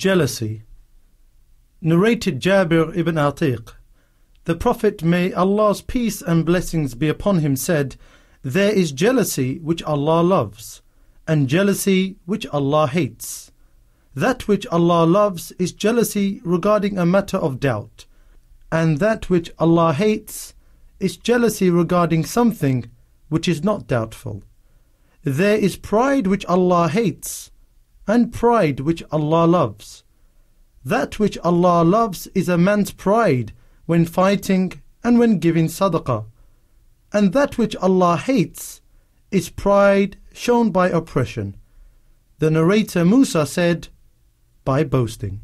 jealousy. Narrated Jabir ibn Atiq. The Prophet, may Allah's peace and blessings be upon him, said, "There is jealousy which Allah loves, and jealousy which Allah hates. That which Allah loves is jealousy regarding a matter of doubt, and that which Allah hates is jealousy regarding something which is not doubtful. There is pride which Allah hates, and pride which Allah loves. That which Allah loves is a man's pride when fighting and when giving sadaqah, and that which Allah hates is pride shown by oppression." The narrator Musa said, "By boasting."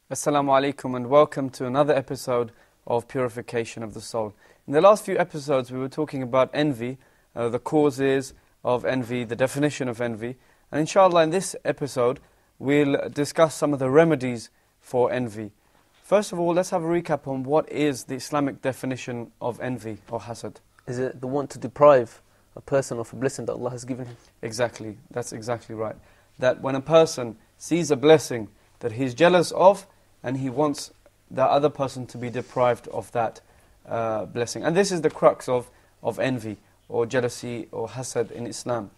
Assalamu alaikum and welcome to another episode of Purification of the Soul. In the last few episodes we were talking about envy, the causes of envy, the definition of envy, and inshallah in this episode we'll discuss some of the remedies for envy. First of all, let's have a recap on what is the Islamic definition of envy or hasad. Is it the want to deprive a person of a blessing that Allah has given him? Exactly, that's exactly right. That when a person sees a blessing that he's jealous of, and he wants the other person to be deprived of that blessing. And this is the crux of envy, or jealousy, or hasad in Islam.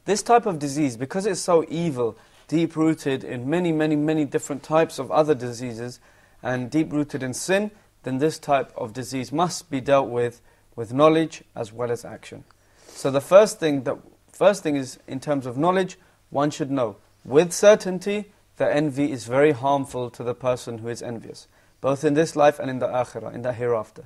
This type of disease, because it's so evil, deep-rooted in many different types of other diseases, and deep-rooted in sin, then this type of disease must be dealt with knowledge as well as action. So the first thing is, in terms of knowledge, one should know with certainty that envy is very harmful to the person who is envious, both in this life and in the akhirah, in the hereafter.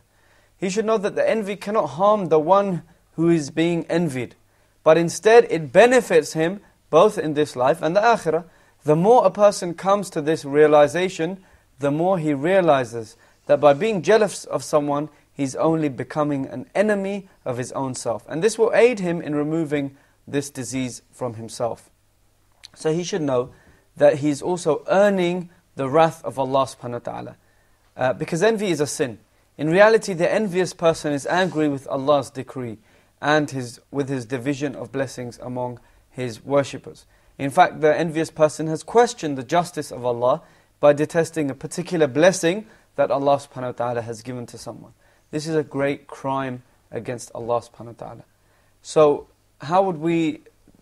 He should know that the envy cannot harm the one who is being envied, but instead it benefits him both in this life and the akhirah. The more a person comes to this realization, the more he realizes that by being jealous of someone, he's only becoming an enemy of his own self. And this will aid him in removing this disease from himself. So he should know that he's also earning the wrath of Allah subhanahu wa ta'ala. Because envy is a sin. In reality, the envious person is angry with Allah's decree and with his division of blessings among his worshippers. In fact, the envious person has questioned the justice of Allah by detesting a particular blessing that Allah subhanahu wa ta'ala has given to someone. This is a great crime against Allah subhanahu wa ta'ala. So, how would we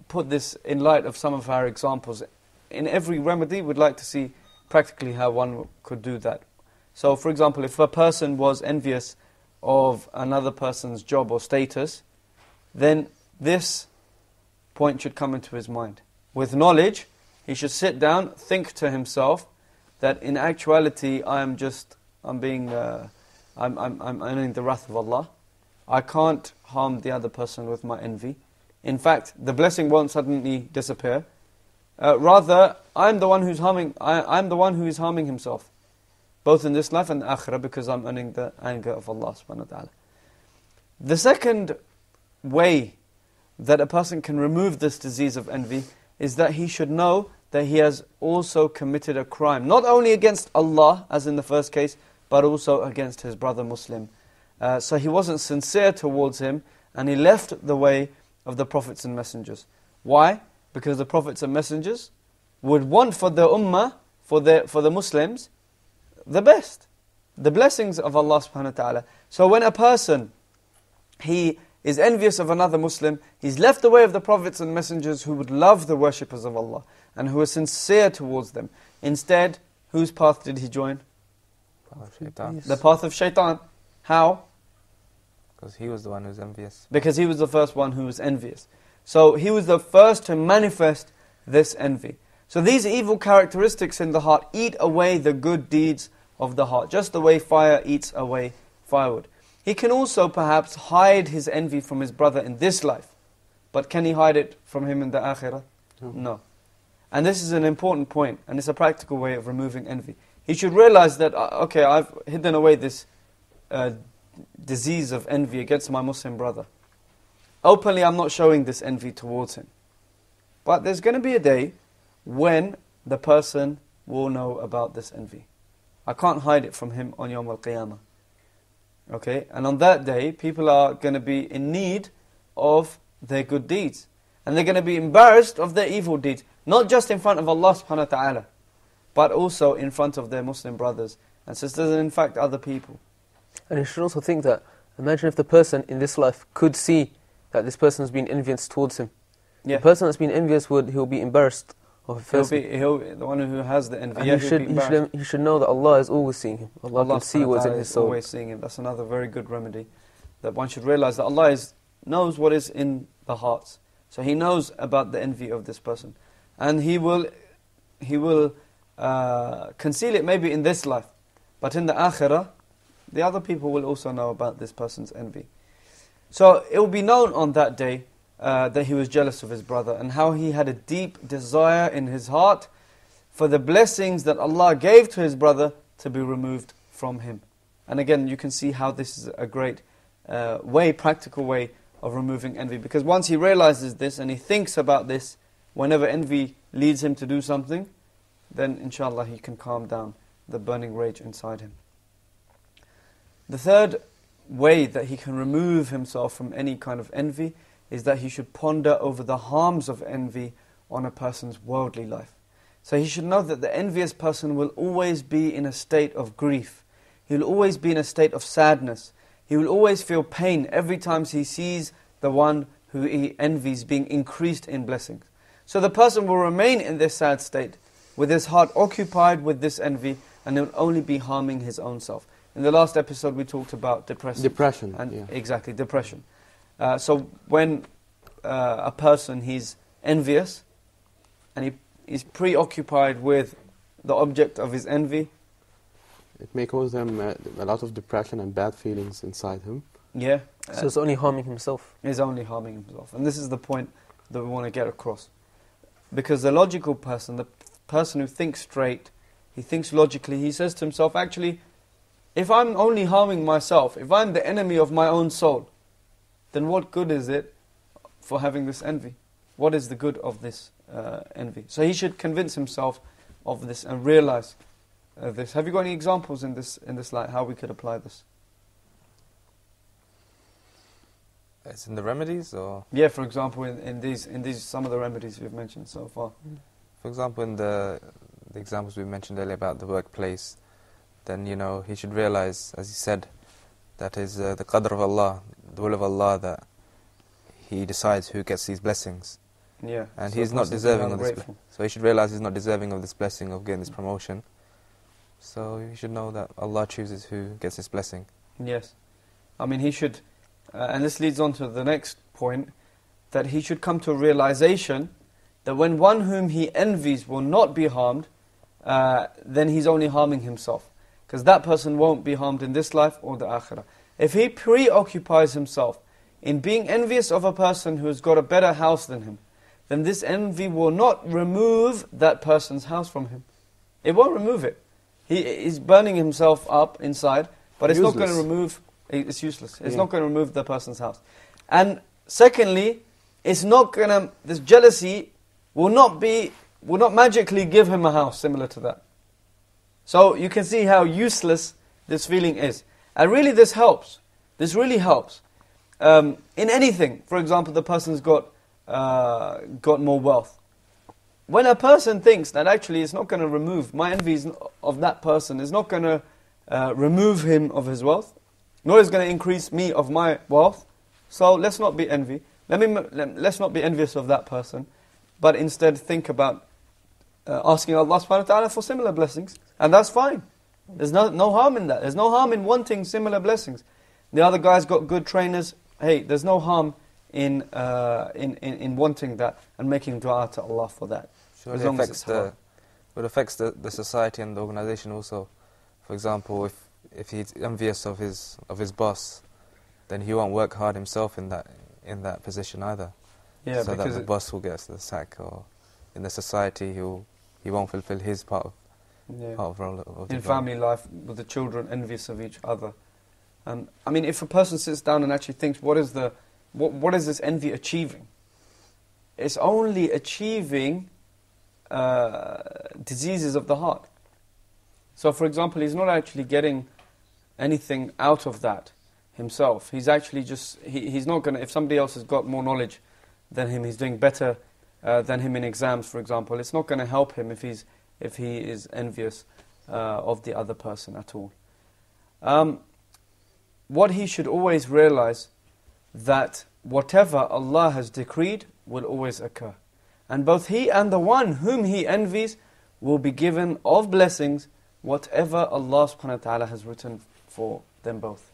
put this in light of some of our examples? In every remedy, we'd like to see practically how one could do that. So, for example, if a person was envious of another person's job or status, then this point should come into his mind. With knowledge, he should sit down, think to himself that in actuality I'm earning the wrath of Allah. I can't harm the other person with my envy. In fact, the blessing won't suddenly disappear. Rather, I'm the one who's harming. I'm the one who is harming himself, both in this life and the akhirah, because I'm earning the anger of Allah subhanahu wa ta'ala. The second way that a person can remove this disease of envy is that he should know that he has also committed a crime, not only against Allah, as in the first case, but also against his brother Muslim. So he wasn't sincere towards him, and he left the way of the prophets and messengers. Why? Because the prophets and messengers would want for the ummah, for the Muslims, the best, the blessings of Allah subhanahu wa ta'ala. So when a person, he is envious of another Muslim, he's left the way of the prophets and messengers who would love the worshippers of Allah and who are sincere towards them. Instead, whose path did he join? The path of shaitan. How? Because he was the one who was envious. Because he was the first one who was envious. So he was the first to manifest this envy. So these evil characteristics in the heart eat away the good deeds of the heart, just the way fire eats away firewood. He can also perhaps hide his envy from his brother in this life. But can he hide it from him in the akhirah? No. And this is an important point, and it's a practical way of removing envy. He should realize that, okay, I've hidden away this disease of envy against my Muslim brother. Openly, I'm not showing this envy towards him. But there's going to be a day when the person will know about this envy. I can't hide it from him on Yawm al-Qiyamah. Okay? And on that day, people are going to be in need of their good deeds. And they're going to be embarrassed of their evil deeds. Not just in front of Allah subhanahu wa ta'ala, but also in front of their Muslim brothers and sisters, and in fact other people. And you should also think that, imagine if the person in this life could see that this person has been envious towards him. Yeah. The person that's been envious, he'll be embarrassed of a person. The one who has the envy. And Yeah, he should know that Allah is always seeing him. Allah can see what's in his soul. Always seeing him. That's another very good remedy. That one should realize that Allah knows what is in the hearts. So He knows about the envy of this person. And He will conceal it maybe in this life. But in the akhirah, the other people will also know about this person's envy. So it will be known on that day that he was jealous of his brother, and how he had a deep desire in his heart for the blessings that Allah gave to his brother to be removed from him. And again, you can see how this is a great practical way of removing envy. Because once he realizes this and he thinks about this, whenever envy leads him to do something, then inshallah he can calm down the burning rage inside him. The third way that he can remove himself from any kind of envy is that he should ponder over the harms of envy on a person's worldly life. So he should know that the envious person will always be in a state of grief. He will always be in a state of sadness. He will always feel pain every time he sees the one who he envies being increased in blessings. So the person will remain in this sad state, with his heart occupied with this envy, and it will only be harming his own self. In the last episode we talked about depression. Exactly, depression. So when a person, he's envious, and he's preoccupied with the object of his envy, it may cause them a lot of depression and bad feelings inside him. Yeah. So it's only harming himself. He's only harming himself. And this is the point that we want to get across. Because the logical person, the person who thinks straight, he thinks logically, he says to himself, actually, if I'm only harming myself, if I'm the enemy of my own soul, then what good is it for having this envy? What is the good of this envy? So he should convince himself of this and realize this. Have you got any examples in this light, how we could apply this? It's in the remedies, or? Yeah, for example, in these some of the remedies we've mentioned so far. For example, in the examples we mentioned earlier about the workplace, then, he should realize, as he said, that is the qadr of Allah, the will of Allah, that He decides who gets these blessings. Yeah. And so he's not deserving of this. So he should realize he's not deserving of this blessing, of getting this promotion. So he should know that Allah chooses who gets this blessing. Yes. I mean, he should, and this leads on to the next point, that he should come to a realization that when one whom he envies will not be harmed, then he's only harming himself. Because that person won't be harmed in this life or the akhirah. If he preoccupies himself in being envious of a person who has got a better house than him, then this envy will not remove that person's house from him. It won't remove it. He is burning himself up inside, but it's not going to remove, it's useless. It's not going to remove the person's house. And secondly, it's not going to, this jealousy will not magically give him a house similar to that. So you can see how useless this feeling is. And really this helps. This really helps. In anything, for example, the person's got more wealth. When a person thinks that actually it's not going to remove, my envy of that person is not going to remove him of his wealth, nor is going to increase me of my wealth, so let's not be let's not be envious of that person, but instead think about asking Allah subhanahu wa ta'ala for similar blessings, and that's fine. There's no harm in that. There's no harm in wanting similar blessings. The other guy's got good trainers. Hey, there's no harm in wanting that and making dua to Allah for that. Sure, it affects the society and the organization also. For example, if he's envious of his boss, then he won't work hard himself in that position either. Yeah, so that the boss will get the sack, or in the society he won't fulfill his part of role of the in family life, with the children envious of each other. I mean, if a person sits down and actually thinks, what is this envy achieving? It's only achieving diseases of the heart. So, for example, he's not actually getting anything out of that himself. He's actually just, he's not going to, if somebody else has got more knowledge than him, he's doing better than him in exams, for example. It's not going to help him if he is envious of the other person at all. What he should always realize, that whatever Allah has decreed will always occur. And both he and the one whom he envies will be given of blessings whatever Allah subhanahu wa ta'ala has written for them both.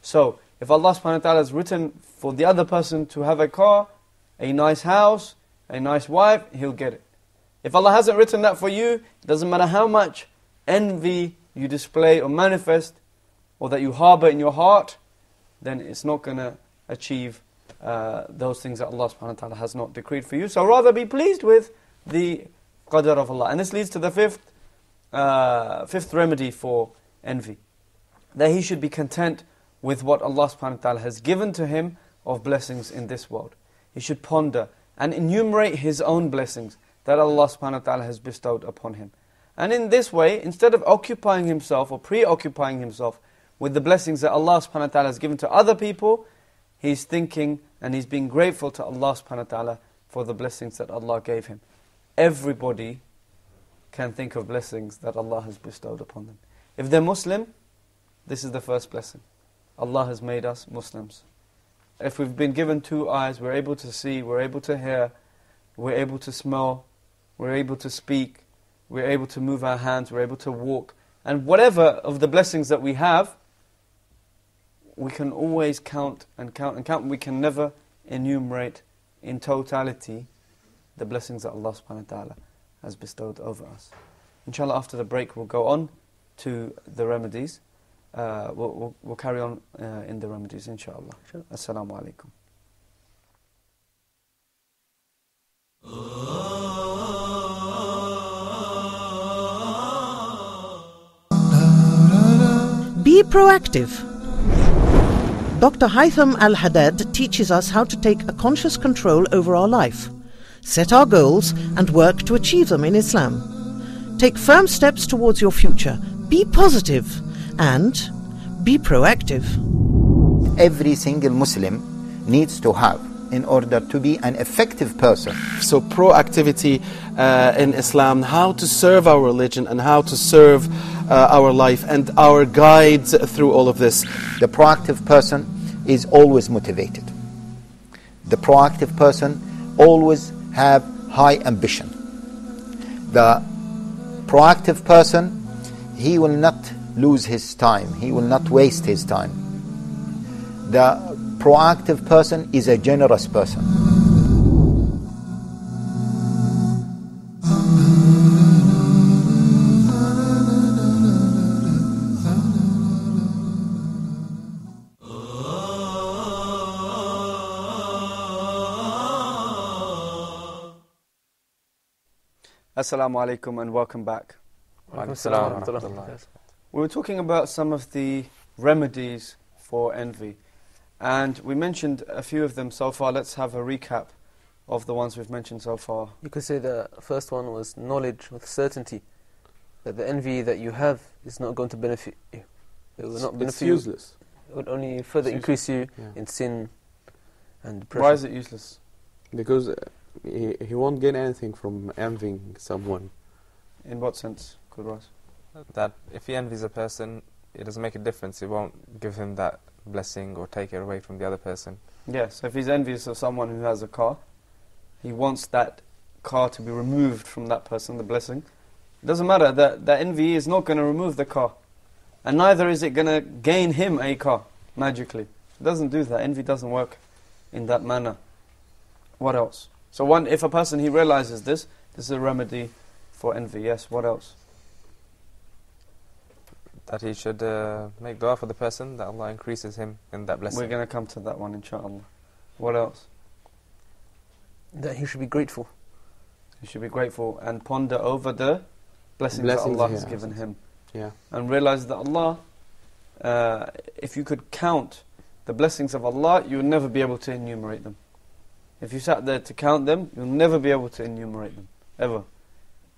So, if Allah subhanahu wa ta'ala has written for the other person to have a car, a nice house, a nice wife, he'll get it. If Allah hasn't written that for you, it doesn't matter how much envy you display or manifest, or that you harbor in your heart, then it's not going to achieve those things that Allah subhanahu wa ta'ala has not decreed for you. So rather be pleased with the qadr of Allah. And this leads to the fifth remedy for envy. That he should be content with what Allah subhanahu wa ta'ala has given to him of blessings in this world. He should ponder and enumerate his own blessings that Allah subhanahu wa ta'ala has bestowed upon him. And in this way, instead of occupying himself or preoccupying himself with the blessings that Allah subhanahu wa ta'ala has given to other people, he's thinking and he's being grateful to Allah subhanahu wa ta'ala for the blessings that Allah gave him. Everybody can think of blessings that Allah has bestowed upon them. If they're Muslim, this is the first blessing. Allah has made us Muslims. If we've been given 2 eyes, we're able to see, we're able to hear, we're able to smell, we're able to speak, we're able to move our hands, we're able to walk. And whatever of the blessings that we have, we can always count and count and count. We can never enumerate in totality the blessings that Allah subhanahu wa ta'ala has bestowed over us. Inshallah, after the break, we'll go on to the remedies. We'll carry on in the remedies, inshallah. Sure. Assalamu alaikum. Be proactive. Dr. Haytham Al-Haddad teaches us how to take a conscious control over our life, set our goals and work to achieve them in Islam. Take firm steps towards your future. Be positive and be proactive. Every single Muslim needs to have in order to be an effective person. So proactivity in Islam, how to serve our religion and how to serve our life and our guides through all of this. The proactive person is always motivated. The proactive person always have high ambition. The proactive person, he will not lose his time. He will not waste his time. The proactive person is a generous person. Assalamu alaikum and welcome back. We were talking about some of the remedies for envy, and we mentioned a few of them so far. Let's have a recap of the ones we've mentioned so far. You could say the first one was knowledge with certainty, that the envy that you have is not going to benefit you. It will not benefit you. It's useless. It would only further increase you in sin and depression. Why is it useless? Because he won't gain anything from envying someone. In what sense, Kudras? That if he envies a person, it doesn't make a difference. It won't give him that blessing or take it away from the other person. Yes, so if he's envious of someone who has a car, he wants that car to be removed from that person, the blessing. It doesn't matter, that envy is not going to remove the car. And neither is it going to gain him a car, magically. It doesn't do that. Envy doesn't work in that manner. What else? So if a person, he realizes this is a remedy for envy. Yes, what else? That he should make dua for the person, that Allah increases him in that blessing. We're going to come to that one, inshallah. What else? That he should be grateful. He should be grateful and ponder over the blessings that Allah has given him. Yeah. And realize that Allah, if you could count the blessings of Allah, you would never be able to enumerate them. If you sat there to count them, you'll never be able to enumerate them, ever.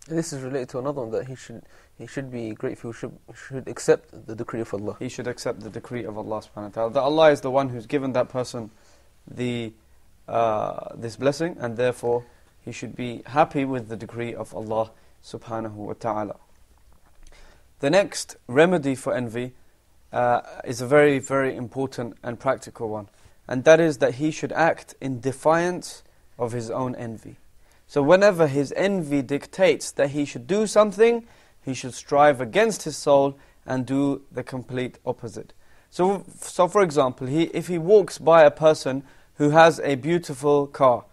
And this is related to another one, that he should be grateful, should accept the decree of Allah. He should accept the decree of Allah subhanahu wa ta'ala. That Allah is the one who's given that person the this blessing, and therefore he should be happy with the decree of Allah subhanahu wa ta'ala. The next remedy for envy is a very, very important and practical one. And that is that he should act in defiance of his own envy. So whenever his envy dictates that he should do something, he should strive against his soul and do the complete opposite. So for example, if he walks by a person who has a beautiful car,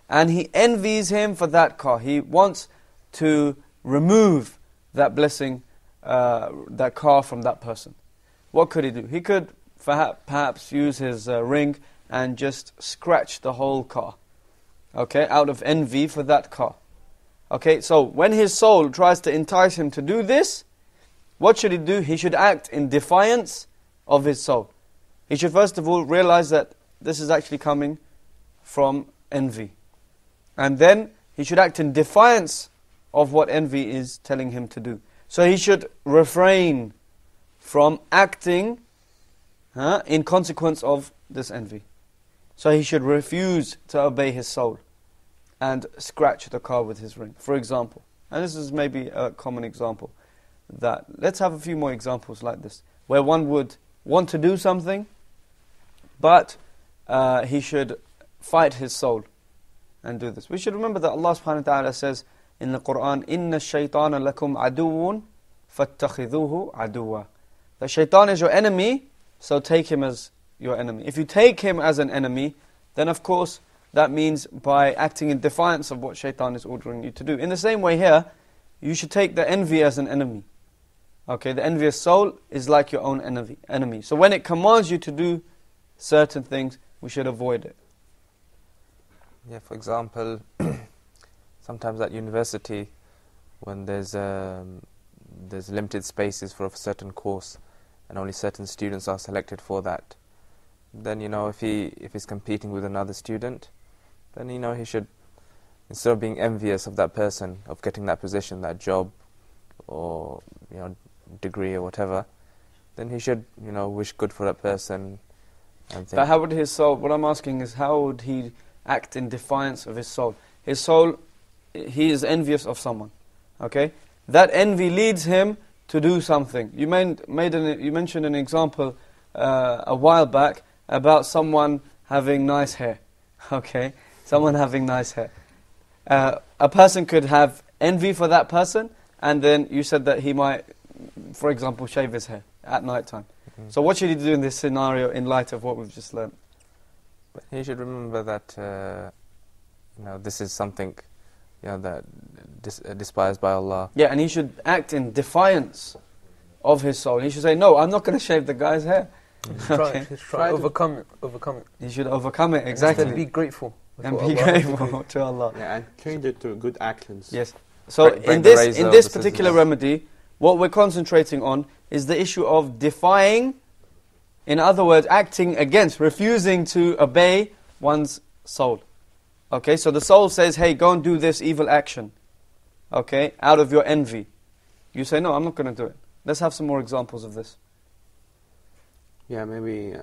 and he envies him for that car, he wants to remove that blessing, that car from that person. What could he do? He could perhaps use his ring and just scratch the whole car, okay, out of envy for that car. Okay, so when his soul tries to entice him to do this, what should he do? He should act in defiance of his soul. He should first of all realize that this is actually coming from envy. And then he should act in defiance of what envy is telling him to do. So he should refrain from acting in consequence of this envy. So he should refuse to obey his soul and scratch the car with his ring, for example. And this is maybe a common example. Let's have a few more examples like this, where one would want to do something, but he should fight his soul and do this. We should remember that Allah subhanahu wa ta'ala says in the Quran, إِنَّ الشَّيْطَانَ لَكُمْ عَدُوٌ فَاتَّخِذُوهُ عَدُوًا. The shaitan is your enemy, so take him as your enemy. If you take him as an enemy, then of course that means by acting in defiance of what shaitan is ordering you to do. In the same way here, you should take the envy as an enemy. Okay, the envious soul is like your own enemy. So when it commands you to do certain things, we should avoid it. Yeah, for example, sometimes at university, when there's limited spaces for a certain course, and only certain students are selected for that, then if he's competing with another student, then he should, instead of being envious of that person, of getting that position, that job, or degree or whatever, then he should wish good for that person. And think. But how would his soul? What I'm asking is, how would he act in defiance of his soul? His soul, he is envious of someone. Okay, that envy leads him to do something. You mentioned an example a while back about someone having nice hair. Okay, someone having nice hair. A person could have envy for that person, and then you said that he might, for example, shave his hair at night time. Mm-hmm. So what should he do in this scenario in light of what we've just learned? He should remember that this is something that despised by Allah. Yeah, and he should act in defiance of his soul. He should say, no, I'm not going to shave the guy's hair. Try to overcome it. He should overcome it, exactly. And be grateful. And be grateful to Allah. Yeah, and change it to good actions. Yes. So in this particular remedy, what we're concentrating on is the issue of defying, in other words, acting against, refusing to obey one's soul. Okay, so the soul says, hey, go and do this evil action. Okay, out of your envy. You say, no, I'm not going to do it. Let's have some more examples of this. Yeah, maybe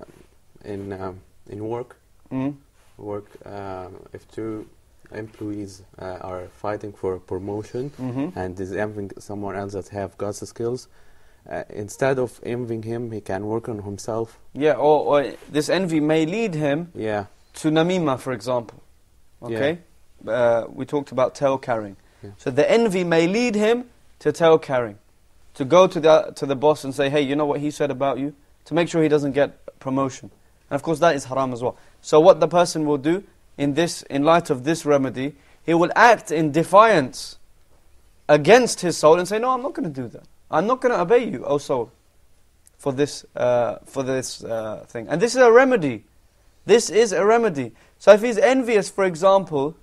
in work. Mm. If two employees are fighting for a promotion, mm-hmm. and is envying someone else that have God's skills, instead of envying him, he can work on himself. Yeah, or this envy may lead him to namima, for example. Okay? Yeah. We talked about tail carrying. Yeah. So the envy may lead him to tail carrying. To go to the boss and say, hey, you know what he said about you? To make sure he doesn't get promotion. And of course that is haram as well. So what the person will do in light of this remedy, he will act in defiance against his soul and say, no, I'm not going to do that. I'm not going to obey you, O soul, for this thing. And this is a remedy. This is a remedy. So if he's envious, for example,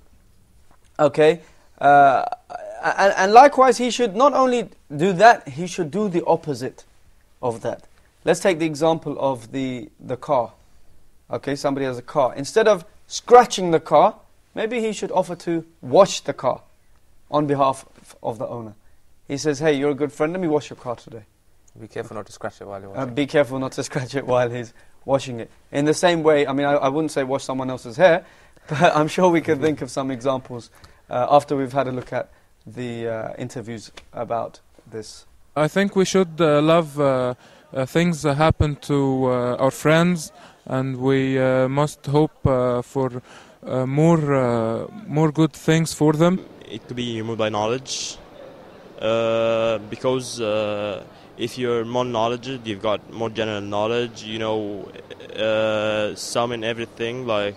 okay, and likewise he should not only do that, he should do the opposite of that. Let's take the example of the car. Okay, somebody has a car. Instead of scratching the car, maybe he should offer to wash the car on behalf of the owner. He says, hey, you're a good friend, let me wash your car today. Be careful not to scratch it while you're washing it. Be careful not to scratch it while he's washing it. In the same way, I mean, I wouldn't say wash someone else's hair, But I'm sure we can think of some examples after we've had a look at the interviews about this. I think we should love things that happen to our friends, and we must hope for more good things for them. It could be removed by knowledge, because if you're more knowledgeable, you've got more general knowledge, you know some in everything, like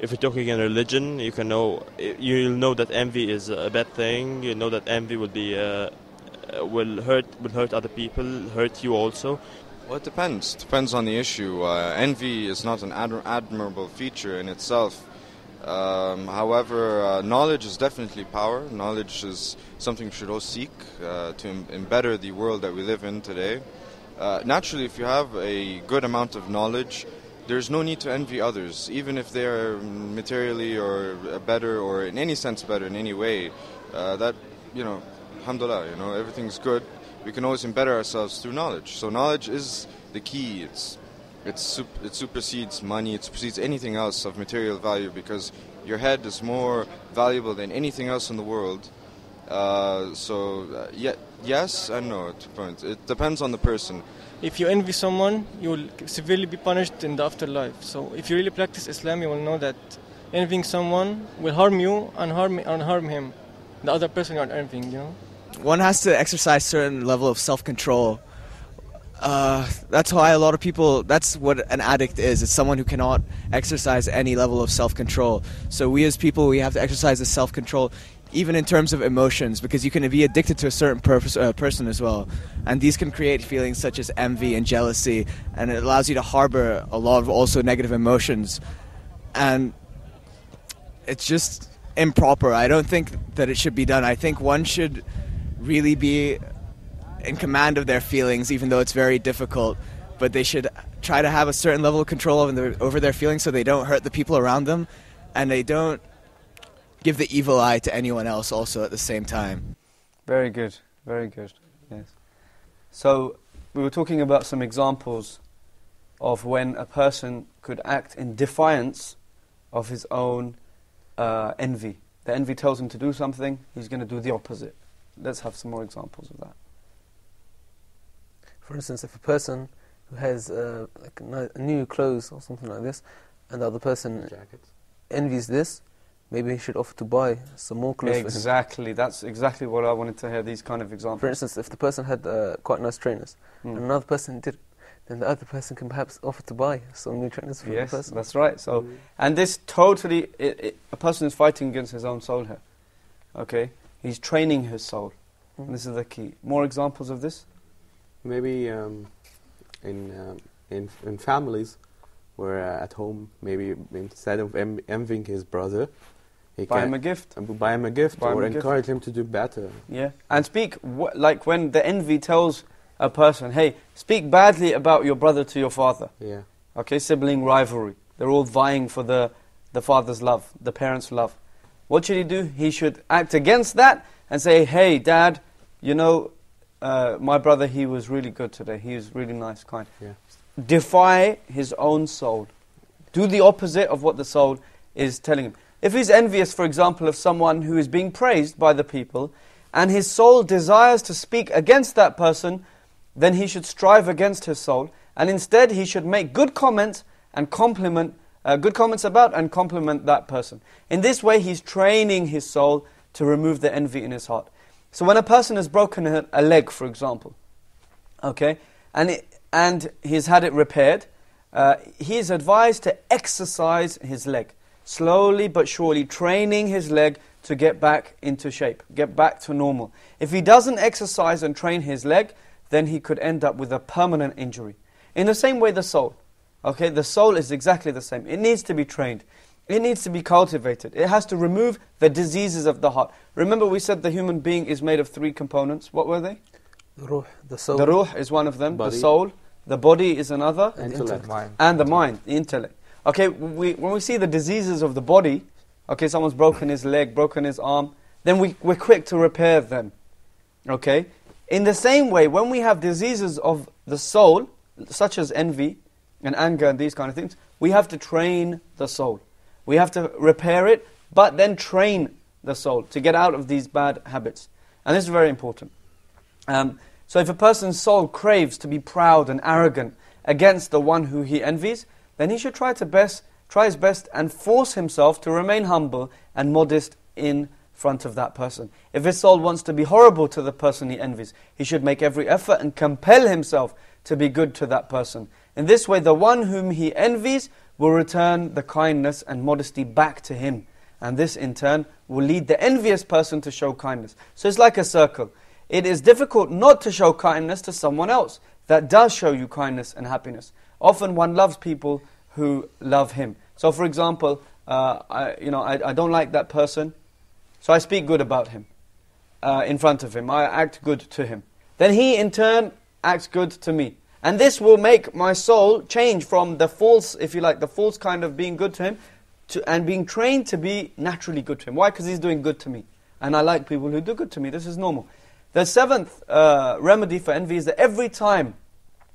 if you're talking in religion, you'll know that envy is a bad thing. You know that envy will hurt other people, hurt you also. Well, it depends on the issue. Envy is not an admirable feature in itself. However, knowledge is definitely power. Knowledge is something we should all seek to better the world that we live in today. Naturally, if you have a good amount of knowledge, there's no need to envy others, even if they are materially or better or in any sense better in any way. That, alhamdulillah, everything's good. We can always better ourselves through knowledge. So knowledge is the key. It supersedes money, it supersedes anything else of material value, because your head is more valuable than anything else in the world. Yes and no. It depends on the person. If you envy someone, you will severely be punished in the afterlife. So if you really practice Islam, you will know that envying someone will harm you and harm him, the other person you are envying, One has to exercise certain level of self-control. That's why a lot of people, that's what an addict is. It's someone who cannot exercise any level of self-control. So we as people, we have to exercise the self-control even in terms of emotions, because you can be addicted to a certain person as well. And these can create feelings such as envy and jealousy, and it allows you to harbor a lot of also negative emotions. And it's just improper. I don't think that it should be done. I think one should really be in command of their feelings, even though it's very difficult, but they should try to have a certain level of control over their feelings so they don't hurt the people around them, and they don't give the evil eye to anyone else also at the same time. Very good, very good, yes. So we were talking about some examples of when a person could act in defiance of his own envy. The envy tells him to do something, he's going to do the opposite. Let's have some more examples of that. For instance, if a person who has new clothes or something like this, and the other person envies this, maybe he should offer to buy some more clothes Exactly, that's exactly what I wanted to hear, these kind of examples. For instance, if the person had quite nice trainers, and another person did, then the other person can perhaps offer to buy some new trainers for the person. Yes, that's right. So, and this totally, a person is fighting against his own soul here. Okay? He's training his soul. And this is the key. More examples of this? Maybe in families where at home, maybe instead of envying his brother, he buy can him a gift. Buy him a gift or encourage him to do better. Yeah, and speak, like when the envy tells a person, hey, speak badly about your brother to your father. Yeah. Okay, sibling rivalry. They're all vying for the father's love, the parents' love. What should he do? He should act against that and say, hey, Dad, my brother, he was really good today. He was really nice, kind. Yeah. Defy his own soul. Do the opposite of what the soul is telling him. If he's envious, for example, of someone who is being praised by the people, and his soul desires to speak against that person, then he should strive against his soul, and instead he should make good comments and compliment that person. In this way, he's training his soul to remove the envy in his heart. So when a person has broken a leg, for example, okay, and he's had it repaired, he is advised to exercise his leg, slowly but surely, training his leg to get back into shape, get back to normal. If he doesn't exercise and train his leg, then he could end up with a permanent injury. In the same way, the soul. Okay, the soul is exactly the same. It needs to be trained. It needs to be cultivated. It has to remove the diseases of the heart. Remember we said the human being is made of 3 components. What were they? The ruh, the soul. The ruh is one of them, body. The soul. The body is another. And intellect. And the mind, the intellect. Okay, when we see the diseases of the body, okay, someone's broken his leg, broken his arm, then we're quick to repair them. Okay? In the same way, when we have diseases of the soul, such as envy, and anger and these kind of things, we have to train the soul. We have to repair it, but then train the soul to get out of these bad habits. And this is very important. So if a person's soul craves to be proud and arrogant against the one who he envies, then he should try his best and force himself to remain humble and modest in front of that person. If his soul wants to be horrible to the person he envies, he should make every effort and compel himself to be good to that person. In this way, the one whom he envies will return the kindness and modesty back to him. And this, in turn, will lead the envious person to show kindness. So it's like a circle. It is difficult not to show kindness to someone else that does show you kindness and happiness. Often one loves people who love him. So for example, I don't like that person, so I speak good about him in front of him. I act good to him. Then he in turn acts good to me. And this will make my soul change from the false, if you like, the false kind of being good to him, and being trained to be naturally good to him. Why? Because he's doing good to me. And I like people who do good to me. This is normal. The seventh remedy for envy is that every time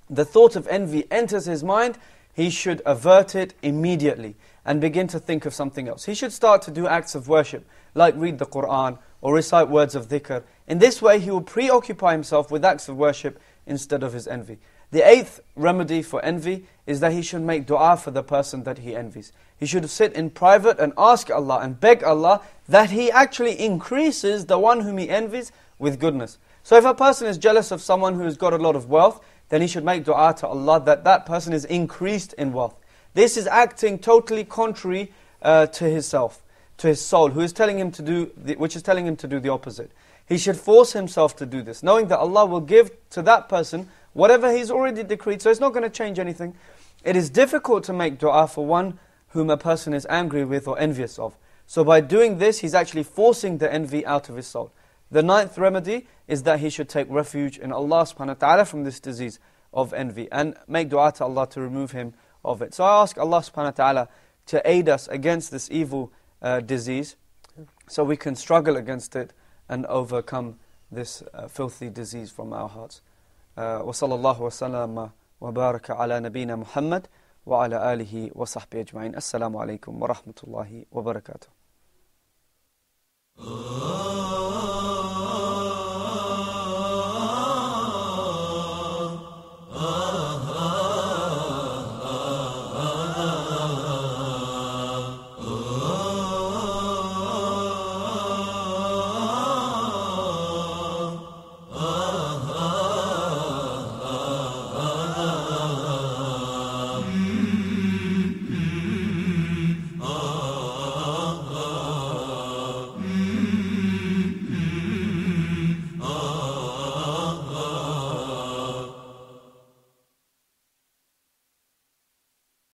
the thought of envy enters his mind, he should avert it immediately and begin to think of something else. He should start to do acts of worship, like read the Qur'an or recite words of dhikr. In this way, he will preoccupy himself with acts of worship instead of his envy. The eighth remedy for envy is that he should make dua for the person that he envies. He should sit in private and ask Allah and beg Allah that He actually increases the one whom he envies with goodness. So if a person is jealous of someone who has got a lot of wealth, then he should make dua to Allah that that person is increased in wealth. This is acting totally contrary to himself, to his soul, which is telling him to do the opposite. He should force himself to do this, knowing that Allah will give to that person whatever He's already decreed, so it's not going to change anything. It is difficult to make dua for one whom a person is angry with or envious of. So by doing this, he's actually forcing the envy out of his soul. The ninth remedy is that he should take refuge in Allah subhanahu wa ta'ala from this disease of envy and make dua to Allah to remove him of it. So I ask Allah subhanahu wa ta'ala to aid us against this evil disease so we can struggle against it and overcome this filthy disease from our hearts. وصلى الله وسلم وبارك على نبينا محمد وعلى آله وصحبه أجمعين. السلام عليكم ورحمة الله وبركاته.